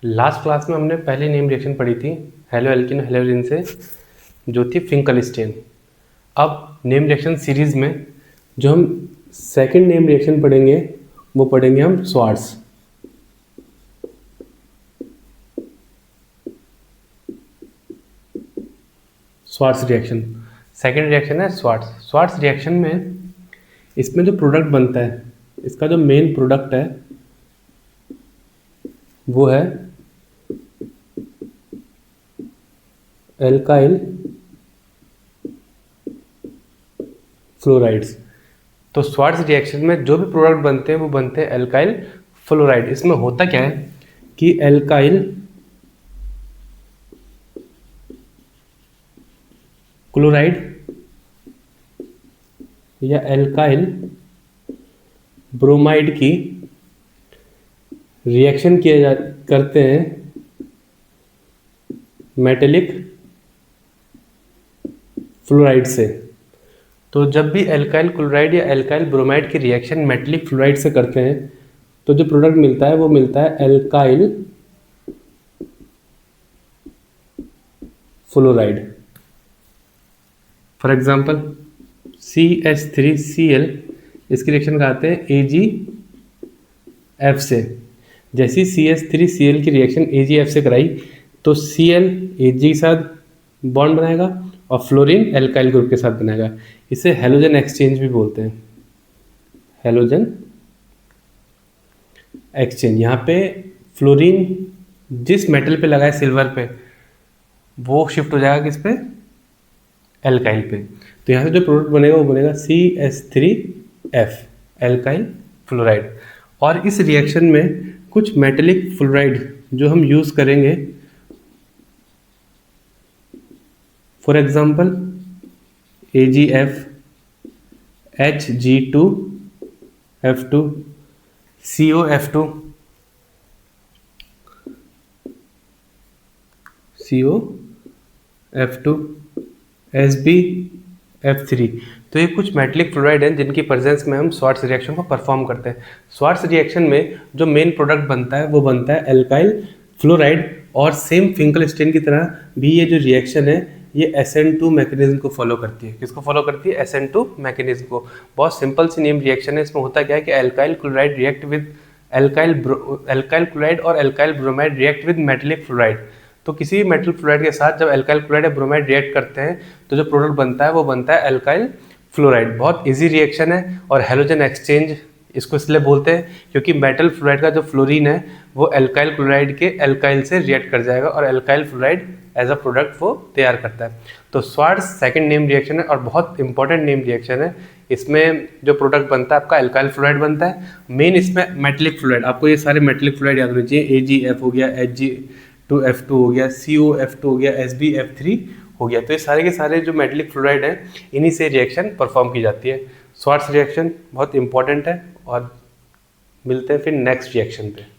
Last class में हमने पहली नेम रिएक्शन पढ़ी थी हेलो एल्किन हेलोजिन से, जो थी फिंकलस्टीन। अब नेम रिएक्शन सीरीज में जो हम सेकंड नेम रिएक्शन पढ़ेंगे वो पढ़ेंगे हम Swarts. Swarts reaction second reaction है स्वार्ट्स। स्वार्ट्स रिएक्शन में इसमें जो प्रोडक्ट बनता है, इसका जो मेन प्रोडक्ट है वो है एल्काइल फ्लोराइड्स। तो स्वार्ट्स रिएक्शन में जो भी प्रोडक्ट बनते हैं वो बनते हैं एल्काइल फ्लोराइड। इसमें होता क्या है कि एल्काइल क्लोराइड या एल्काइल ब्रोमाइड की रिएक्शन करते हैं मेटेलिक फ्लोराइड से। तो जब भी एल्काइल क्लोराइड या एल्काइल ब्रोमाइड की रिएक्शन मेटेलिक फ्लोराइड से करते हैं तो जो प्रोडक्ट मिलता है वो मिलता है alkyl fluoride. For example CH3Cl, इसकी रिएक्शन कराते हैं AgF से। जैसी CH3Cl की रिएक्शन AgF से कराई तो Cl Ag के साथ बॉन्ड बनाएगा और फ्लोरीन एल्काइल ग्रुप के साथ बनाएगा। इसे हेलोजन एक्सचेंज भी बोलते हैं, हेलोजन एक्सचेंज। यहाँ पे फ्लोरीन जिस मेटल पे लगा है सिल्वर पे, वो शिफ्ट हो जाएगा किस पे, एल्काइल पे। तो यहाँ से जो प्रोडक्ट बनेगा वो बनेगा CH3F, एल्काइल फ्लोराइड। और इस रिएक्शन में कुछ मेटेलिक फ्लोराइड जो हम यूज़ करेंगे, for example AgF, Hg2F2, COF2, SbF3। तो ये कुछ मेटेलिक फ्लोराइड हैं जिनकी प्रेजेंस में हम स्वार्ट्स रिएक्शन को परफॉर्म करते हैं। स्वार्ट्स रिएक्शन में जो मेन प्रोडक्ट बनता है वो बनता है एल्काइल फ्लोराइड। और सेम फिंकलस्टीन की तरह भी ये जो रिएक्शन है ये SN2 मैकेनिज्म को फॉलो करती है। किसको फॉलो करती है? SN2 मैकेनिज्म को। बहुत सिंपल सी नेम रिएक्शन है। इसमें होता क्या है कि alkyl chloride react with alkyl chloride और alkyl bromide react with metallic fluoride. तो किसी भी मेटल फ्लोराइड के साथ जब एल्काइल क्लोराइड या ब्रोमाइड रिएक्ट करते हैं तो जो प्रोडक्ट बनता है वो बनता है एल्काइल फ्लोराइड। बहुत इजी रिएक्शन है। और हेलोजन एक्सचेंज इसको इसलिए बोलते हैं क्योंकि मेटल फ्लोराइड का जो फ्लोरीन है वो एल्काइल क्लोराइड के एल्काइल से रिएक्ट कर जाएगा और alkyl fluoride as a product वो तैयार करता है। तो स्वार्ट्स सेकंड नेम रिएक्शन है और बहुत इंपॉर्टेंट नेम रिएक्शन है। इसमें जो प्रोडक्ट बनता है आपका एल्काइल फ्लोराइड बनता है। मेन इसमें मेटेलिक फ्लोराइड, आपको ये सारे मेटेलिक फ्लोराइड याद होने चाहिए। AgF हो गया, Hg2F2 हो गया, COF2 हो गया, SbF3 हो गया। तो ये सारे के सारे जो मेटेलिक फ्लोराइड हैं इन्हीं से रिएक्शन परफॉर्म की जाती है। स्वार्ट्स रिएक्शन बहुत इंपॉर्टेंट है और मिलते हैं फिर नेक्स्ट रिएक्शन पे।